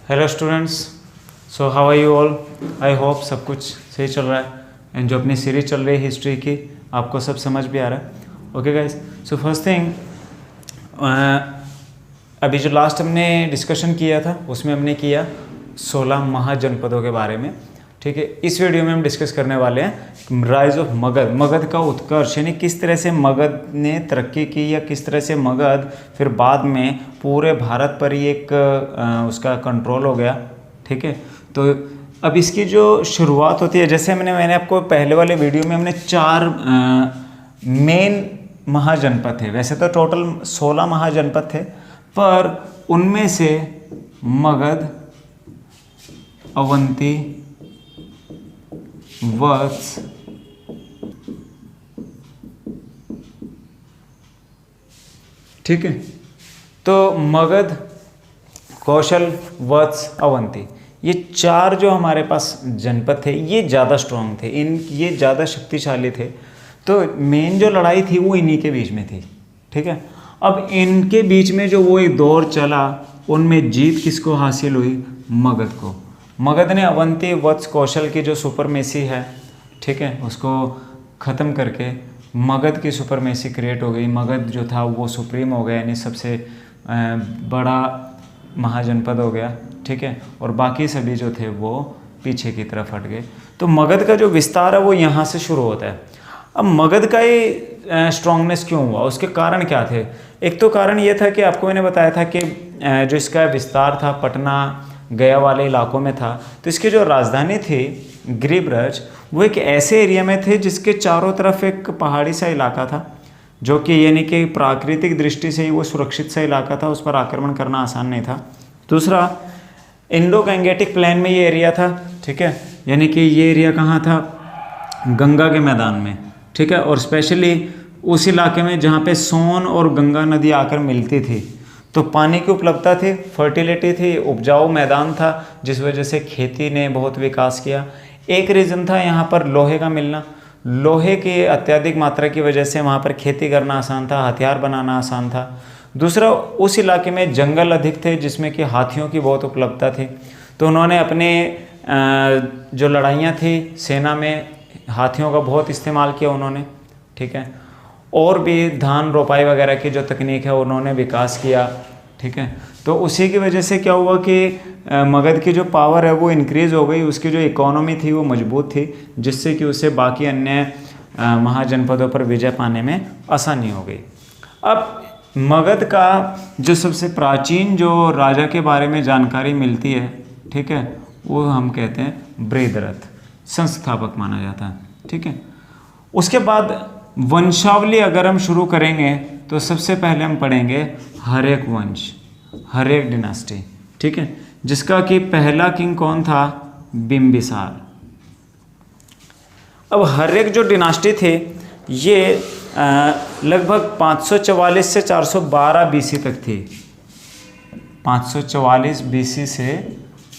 Hello students, so how are you all. I hope सब कुछ सही चल रहा है एंड जो अपनी सीरीज चल रही है हिस्ट्री की आपको सब समझ भी आ रहा है। Okay guys, so first thing, अभी जो लास्ट हमने डिस्कशन किया था उसमें हमने किया 16 महाजनपदों के बारे में। ठीक है, इस वीडियो में हम डिस्कस करने वाले हैं राइज ऑफ मगध, मगध का उत्कर्ष, यानी किस तरह से मगध ने तरक्की की या किस तरह से मगध फिर बाद में पूरे भारत पर ही एक उसका कंट्रोल हो गया। ठीक है, तो अब इसकी जो शुरुआत होती है, जैसे मैंने आपको पहले वाले वीडियो में हमने 4 मेन महाजनपद थे। वैसे तो टोटल 16 महाजनपद थे, पर उनमें से मगध, अवंती, वत्स, ठीक है, तो मगध, कौशल, वत्स, अवंती, ये 4 जो हमारे पास जनपद थे ये ज़्यादा स्ट्रांग थे, ये ज़्यादा शक्तिशाली थे। तो मेन जो लड़ाई थी वो इन्हीं के बीच में थी। ठीक है, अब इनके बीच में जो वो एक दौर चला उनमें जीत किसको हासिल हुई? मगध को। मगध ने अवंती, वत्स, कौशल की जो सुपरमेसी है, ठीक है, उसको ख़त्म करके मगध की सुपरमेसी क्रिएट हो गई। मगध जो था वो सुप्रीम हो गया, यानी सबसे बड़ा महाजनपद हो गया। ठीक है, और बाकी सभी जो थे वो पीछे की तरफ हट गए। तो मगध का जो विस्तार है वो यहाँ से शुरू होता है। अब मगध का ये स्ट्रॉन्गनेस क्यों हुआ, उसके कारण क्या थे? एक तो कारण ये था कि आपको मैंने बताया था कि जो इसका विस्तार था पटना, गया वाले इलाकों में था। तो इसकी जो राजधानी थी गिरिब्रज, वो एक ऐसे एरिया में थे जिसके चारों तरफ एक पहाड़ी सा इलाका था, जो कि यानी कि प्राकृतिक दृष्टि से ही वो सुरक्षित सा इलाका था, उस पर आक्रमण करना आसान नहीं था। दूसरा, इंडो गंगेटिक प्लेन में ये एरिया था। ठीक है, यानी कि ये एरिया कहाँ था? गंगा के मैदान में। ठीक है, और स्पेशली उस इलाके में जहाँ पे सोन और गंगा नदी आकर मिलती थी, तो पानी की उपलब्धता थी, फर्टिलिटी थी, उपजाऊ मैदान था, जिस वजह से खेती ने बहुत विकास किया। एक रीज़न था यहाँ पर लोहे का मिलना। लोहे की अत्यधिक मात्रा की वजह से वहाँ पर खेती करना आसान था, हथियार बनाना आसान था। दूसरा, उस इलाके में जंगल अधिक थे जिसमें कि हाथियों की बहुत उपलब्धता थी। तो उन्होंने अपने जो लड़ाइयाँ थी सेना में हाथियों का बहुत इस्तेमाल किया उन्होंने। ठीक है, और भी धान रोपाई वगैरह की जो तकनीक है उन्होंने विकास किया। ठीक है, तो उसी की वजह से क्या हुआ कि मगध की जो पावर है वो इंक्रीज़ हो गई, उसकी जो इकोनॉमी थी वो मजबूत थी, जिससे कि उसे बाकी अन्य महाजनपदों पर विजय पाने में आसानी हो गई। अब मगध का जो सबसे प्राचीन जो राजा के बारे में जानकारी मिलती है, ठीक है, वो हम कहते हैं बृहद्रथ, संस्थापक माना जाता है। ठीक है, उसके बाद वंशावली अगर हम शुरू करेंगे तो सबसे पहले हम पढ़ेंगे हर्यक वंश, हर्यक डिनास्टी। ठीक है, जिसका कि पहला किंग कौन था? बिंबिसार। अब हर्यक जो डिनास्टी थे ये लगभग 544 से 412 बीसी तक थी। 544 बीसी से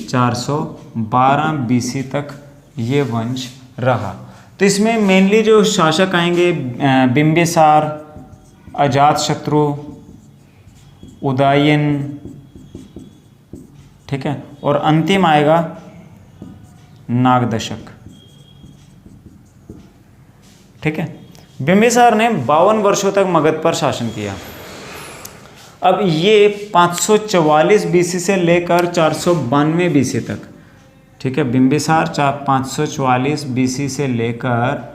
412 बीसी तक ये वंश रहा। तो इसमें मेनली जो शासक आएंगे बिंबिसार, अजातशत्रु, उदयन, ठीक है, और अंतिम आएगा नागदशक। ठीक है, बिंबिसार ने 52 वर्षों तक मगध पर शासन किया। अब ये 544 बीसी से लेकर 492 बीसी तक, ठीक है, बिंबिसार 544 बीसी से लेकर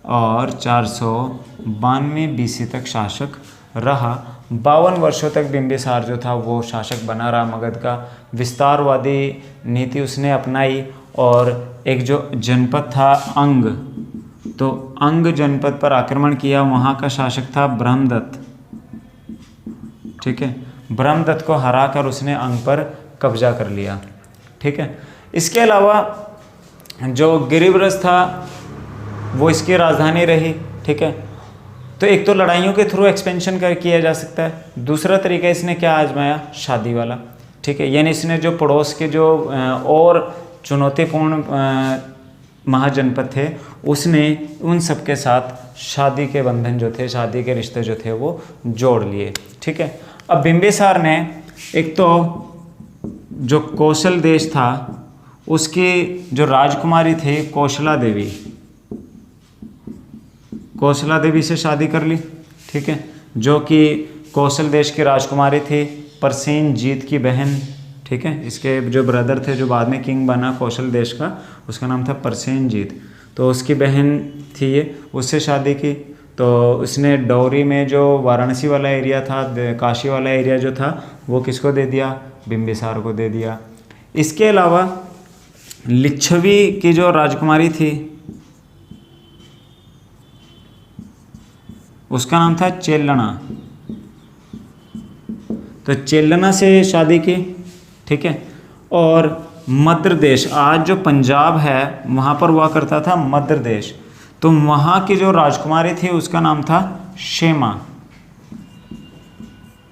और 492 बीसी तक शासक रहा। 52 वर्षों तक बिंबिसार जो था वो शासक बना रहा। मगध का विस्तारवादी नीति उसने अपनाई, और एक जो जनपद था अंग, तो अंग जनपद पर आक्रमण किया। वहाँ का शासक था ब्रह्मदत्त। ठीक है, ब्रह्मदत्त को हराकर उसने अंग पर कब्जा कर लिया। ठीक है, इसके अलावा जो गिरिब्रज था वो इसकी राजधानी रही। ठीक है, तो एक तो लड़ाइयों के थ्रू एक्सपेंशन किया जा सकता है। दूसरा तरीका इसने क्या आजमाया? शादी वाला। ठीक है, यानी इसने जो पड़ोस के जो और चुनौतीपूर्ण महाजनपद थे उसने उन सब के साथ शादी के बंधन जो थे, शादी के रिश्ते जो थे वो जोड़ लिए। ठीक है, अब बिंबिसार ने एक तो जो कौशल देश था उसकी जो राजकुमारी थी कौशला देवी, कौशला देवी से शादी कर ली, ठीक है, जो कि कौशल देश की राजकुमारी थी, परसेनजीत की बहन, ठीक है। इसके जो ब्रदर थे जो बाद में किंग बना कौशल देश का, उसका नाम था परसेनजीत, तो उसकी बहन थी ये, उससे शादी की। तो उसने डौरी में जो वाराणसी वाला एरिया था, काशी वाला एरिया जो था, वो किसको दे दिया, बिंबिसार को दे दिया। इसके अलावा लिच्छवी की जो राजकुमारी थी उसका नाम था चेल्लना, तो चेल्लना से शादी की, ठीक है। और मध्य देश, आज जो पंजाब है वहाँ पर हुआ करता था मध्य देश, तो वहाँ की जो राजकुमारी थी उसका नाम था शेमा,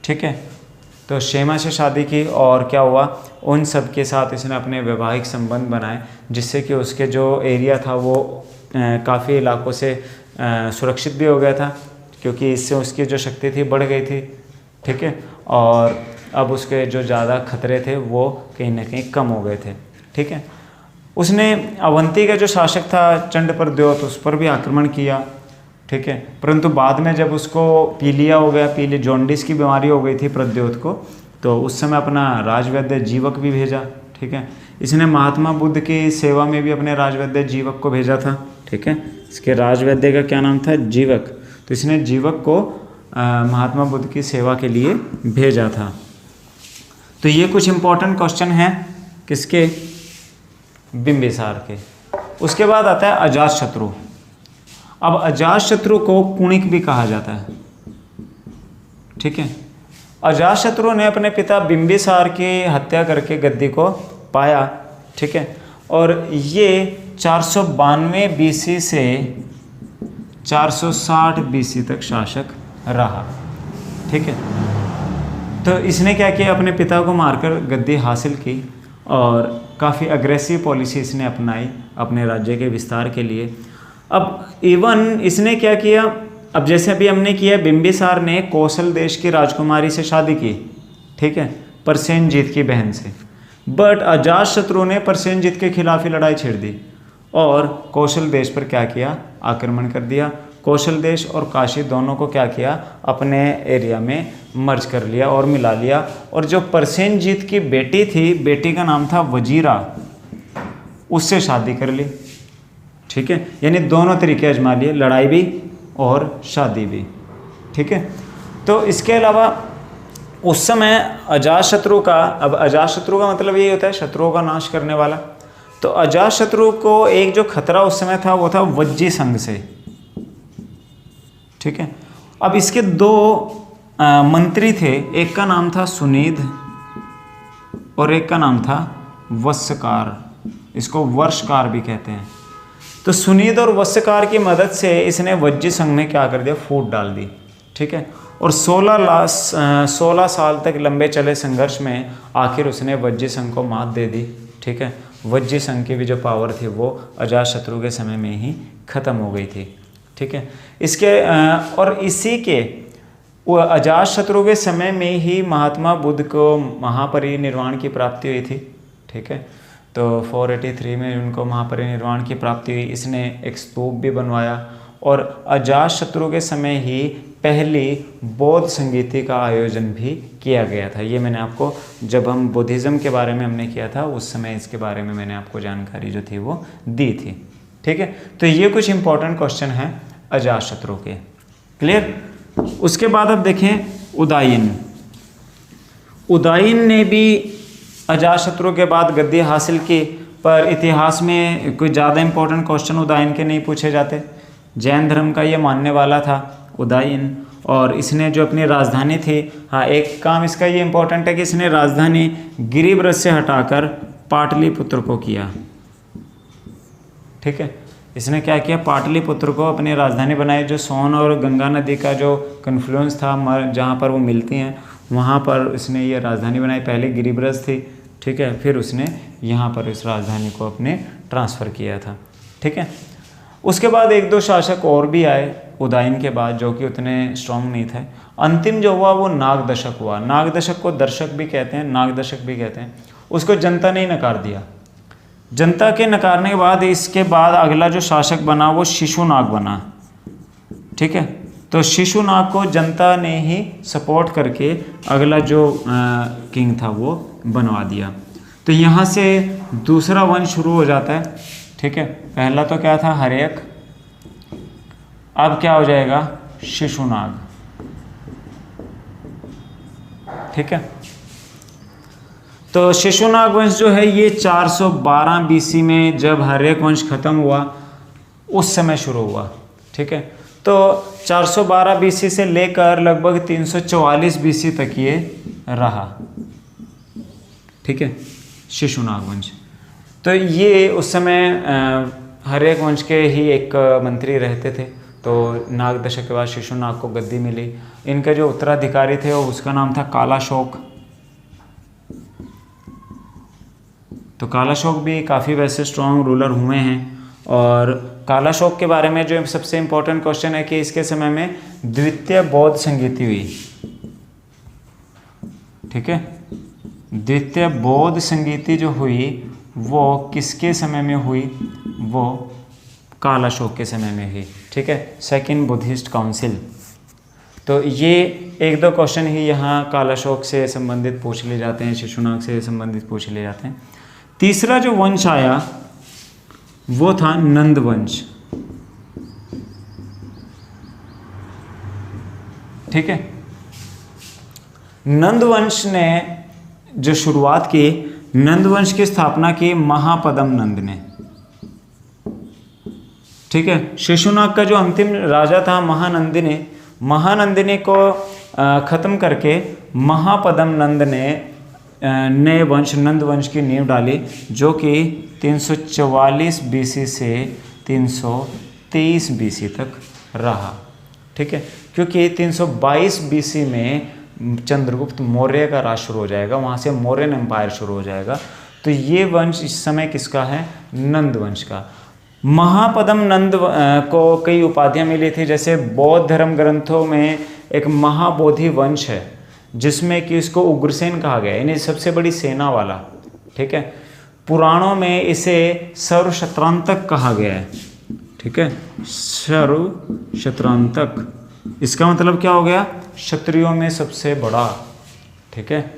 ठीक है। तो शेमा से शादी की और क्या हुआ, उन सब के साथ इसने अपने वैवाहिक संबंध बनाए, जिससे कि उसके जो एरिया था वो काफ़ी इलाकों से सुरक्षित भी हो गया था, क्योंकि इससे उसकी जो शक्ति थी बढ़ गई थी, ठीक है। और अब उसके जो ज़्यादा खतरे थे वो कहीं ना कहीं कम हो गए थे, ठीक है। उसने अवंती का जो शासक था चंड प्रद्योत, उस पर भी आक्रमण किया, ठीक है। परंतु बाद में जब उसको पीलिया हो गया, पीली जॉन्डिस की बीमारी हो गई थी प्रद्योत को, तो उस समय अपना राजवैद्य जीवक भी भेजा, ठीक है। इसने महात्मा बुद्ध की सेवा में भी अपने राजवैद्य जीवक को भेजा था, ठीक है। इसके राजवैद्य का क्या नाम था, जीवक, तो इसने जीवक को महात्मा बुद्ध की सेवा के लिए भेजा था। तो ये कुछ इंपॉर्टेंट क्वेश्चन हैं किसके, बिंबिसार के। उसके बाद आता है अजातशत्रु। अब अजातशत्रु को कुणिक भी कहा जाता है, ठीक है। अजातशत्रु ने अपने पिता बिंबिसार की हत्या करके गद्दी को पाया, ठीक है। और ये 492 बीसी से 460 बीसी तक शासक रहा, ठीक है। तो इसने क्या किया, अपने पिता को मारकर गद्दी हासिल की और काफ़ी अग्रेसिव पॉलिसी इसने अपनाई अपने राज्य के विस्तार के लिए। अब इवन इसने क्या किया, अब जैसे अभी हमने किया, बिंबिसार ने कौशल देश की राजकुमारी से शादी की, ठीक है, परसेनजीत की बहन से। बट अजातशत्रु ने परसेनजीत के खिलाफ ही लड़ाई छेड़ दी और कौशल देश पर क्या किया, आक्रमण कर दिया। कौशल देश और काशी दोनों को क्या किया, अपने एरिया में मर्ज कर लिया और मिला लिया। और जो परसेनजीत की बेटी थी, बेटी का नाम था वजीरा, उससे शादी कर ली, ठीक है। यानी दोनों तरीके आजमा लिए, लड़ाई भी और शादी भी, ठीक है। तो इसके अलावा उस समय अजातशत्रु का, अब अजातशत्रु का मतलब ये होता है शत्रुओं का नाश करने वाला। तो अजातशत्रु को एक जो खतरा उस समय था वो था वज्जी संघ से, ठीक है। अब इसके दो मंत्री थे, एक का नाम था सुनीध और एक का नाम था वस्यकार, इसको वर्षकार भी कहते हैं। तो सुनीध और वस्यकार की मदद से इसने वज्जी संघ में क्या कर दिया, फूट डाल दी, ठीक है। और 16 साल तक लंबे चले संघर्ष में आखिर उसने वज्जी संघ को मात दे दी, ठीक है। वज्जी संघ की भी जो पावर थी वो अजातशत्रु के समय में ही खत्म हो गई थी, ठीक है। इसके और इसी के अजातशत्रु के समय में ही महात्मा बुद्ध को महापरिनिर्वाण की प्राप्ति हुई थी, ठीक है। तो 483 में उनको महापरिनिर्वाण की प्राप्ति हुई। इसने एक स्तूप भी बनवाया और अजातशत्रु के समय ही पहली बौद्ध संगीति का आयोजन भी किया गया था। ये मैंने आपको, जब हम बुद्धिज़्म के बारे में हमने किया था उस समय इसके बारे में मैंने आपको जानकारी जो थी वो दी थी, ठीक है। तो ये कुछ इंपॉर्टेंट क्वेश्चन हैं अजातशत्रु के, क्लियर। उसके बाद अब देखें उदायीन। उदायीन ने भी अजातशत्रु के बाद गद्दी हासिल की, पर इतिहास में कोई ज़्यादा इंपॉर्टेंट क्वेश्चन उदायीन के नहीं पूछे जाते। जैन धर्म का ये मानने वाला था उदायीन, और इसने जो अपनी राजधानी थी, हाँ एक काम इसका ये इंपॉर्टेंट है कि इसने राजधानी गिरिब्रज से हटाकर पाटलिपुत्र को किया, ठीक है। इसने क्या किया, पाटलिपुत्र को अपनी राजधानी बनाई। जो सोन और गंगा नदी का जो कन्फ्लुएंस था, जहाँ पर वो मिलती हैं, वहाँ पर इसने ये राजधानी बनाई। पहले गिरिब्रज थी, ठीक है, फिर उसने यहाँ पर इस राजधानी को अपने ट्रांसफ़र किया था, ठीक है। उसके बाद एक दो शासक और भी आए उदायीन के बाद, जो कि उतने स्ट्रॉन्ग नहीं थे। अंतिम जो हुआ वो नाग दशक हुआ। नाग दशक को दर्शक भी कहते हैं, नाग दशक भी कहते हैं। उसको जनता ने ही नकार दिया। जनता के नकारने के बाद इसके बाद अगला जो शासक बना वो शिशुनाग बना, ठीक है। तो शिशुनाग को जनता ने ही सपोर्ट करके अगला जो किंग था वो बनवा दिया। तो यहाँ से दूसरा वंश शुरू हो जाता है, ठीक है। पहला तो क्या था, हर्यक, अब क्या हो जाएगा, शिशुनाग, ठीक है। तो शिशुनाग वंश जो है ये 412 बीसी में जब हर्यक वंश खत्म हुआ उस समय शुरू हुआ, ठीक है। तो 412 बीसी से लेकर लगभग 344 बीसी तक ये रहा, ठीक है, शिशुनाग वंश। तो ये उस समय हर्यक वंश के ही एक मंत्री रहते थे। तो नाग दशक के बाद शिशुनाग को गद्दी मिली। इनके जो उत्तराधिकारी थे उसका नाम था कालाशोक। तो कालाशोक भी काफ़ी वैसे स्ट्रॉन्ग रूलर हुए हैं। और कालाशोक के बारे में जो सबसे इम्पोर्टेंट क्वेश्चन है कि इसके समय में द्वितीय बौद्ध संगीति हुई, ठीक है। द्वितीय बौद्ध संगीति जो हुई वो किसके समय में हुई, वो कालाशोक के समय में हुई, ठीक है, सेकंड बुद्धिस्ट काउंसिल। तो ये एक दो क्वेश्चन ही यहाँ कालाशोक से संबंधित पूछ लिए जाते हैं, शिशुनाग से संबंधित पूछ लिए जाते हैं। तीसरा जो वंश आया वो था नंद वंश, ठीक है। नंद वंश ने जो शुरुआत की, नंद वंश की स्थापना की महापदम नंद ने, ठीक है। शिशुनाग का जो अंतिम राजा था महानंदिनी को खत्म करके महापदम नंद ने नए वंश नंद वंश की नींव डाली, जो कि 344 बीसी से 323 बीसी तक रहा, ठीक है। क्योंकि 322 बीसी में चंद्रगुप्त मौर्य का राज शुरू हो जाएगा, वहाँ से मौर्यन एम्पायर शुरू हो जाएगा। तो ये वंश इस समय किसका है, नंद वंश का। महापदम नंद को कई उपाधियाँ मिली थी, जैसे बौद्ध धर्म ग्रंथों में एक महाबोधि वंश है जिसमें कि इसको उग्रसेन कहा गया है, यानी सबसे बड़ी सेना वाला, ठीक है। पुराणों में इसे सर्वशत्रांतक कहा गया है, ठीक है, सर्वशत्रांतक। इसका मतलब क्या हो गया, क्षत्रियों में सबसे बड़ा, ठीक है।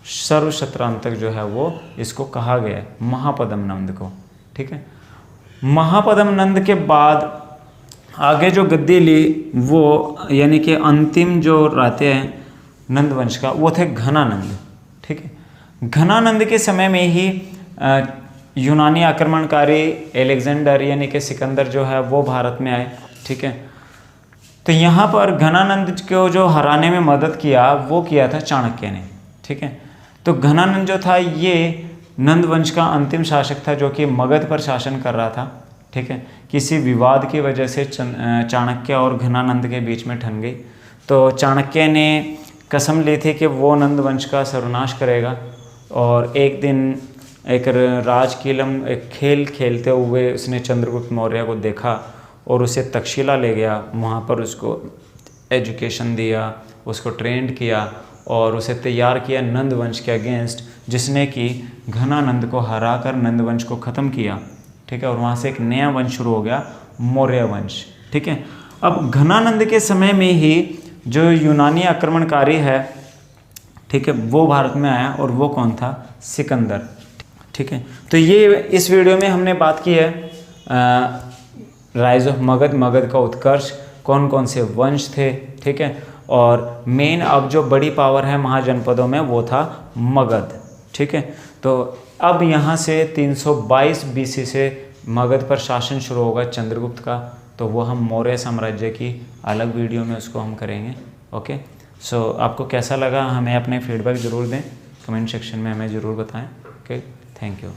सर्वशत्रांतक जो है वो इसको कहा गया है महापदम नंद को, ठीक है। महापदम नंद के बाद आगे जो गद्दी ली वो यानी कि अंतिम जो राते हैं नंद वंश का वो थे घनानंद, ठीक है। घनानंद के समय में ही यूनानी आक्रमणकारी एलेक्जेंडर यानी कि सिकंदर जो है वो भारत में आए, ठीक है। तो यहाँ पर घनानंद को जो हराने में मदद किया वो किया था चाणक्य ने, ठीक है। तो घनानंद जो था ये नंद वंश का अंतिम शासक था जो कि मगध पर शासन कर रहा था, ठीक है। किसी विवाद की वजह से चाणक्य और घनानंद के बीच में ठन गई। तो चाणक्य ने कसम ली थी कि वो नंद वंश का सर्वनाश करेगा। और एक दिन एक राजकीलम एक खेल खेलते हुए उसने चंद्रगुप्त मौर्य को देखा और उसे तक्षशिला ले गया, वहाँ पर उसको एजुकेशन दिया, उसको ट्रेंड किया और उसे तैयार किया नंद वंश के अगेंस्ट, जिसने कि घनानंद को हराकर नंद वंश को ख़त्म किया, ठीक है। और वहाँ से एक नया वंश शुरू हो गया, मौर्य वंश, ठीक है। अब घनानंद के समय में ही जो यूनानी आक्रमणकारी है, ठीक है, वो भारत में आया और वो कौन था, सिकंदर, ठीक है। तो ये इस वीडियो में हमने बात की है राइज ऑफ मगध, मगध का उत्कर्ष, कौन कौन से वंश थे, ठीक है। और मेन अब जो बड़ी पावर है महाजनपदों में वो था मगध, ठीक है। तो अब यहाँ से 322 बीसी से मगध पर शासन शुरू होगा चंद्रगुप्त का, तो वो हम मौर्य साम्राज्य की अलग वीडियो में उसको हम करेंगे, ओके। सो आपको कैसा लगा हमें अपने फीडबैक ज़रूर दें, कमेंट सेक्शन में हमें ज़रूर बताएं, ओके। Thank you.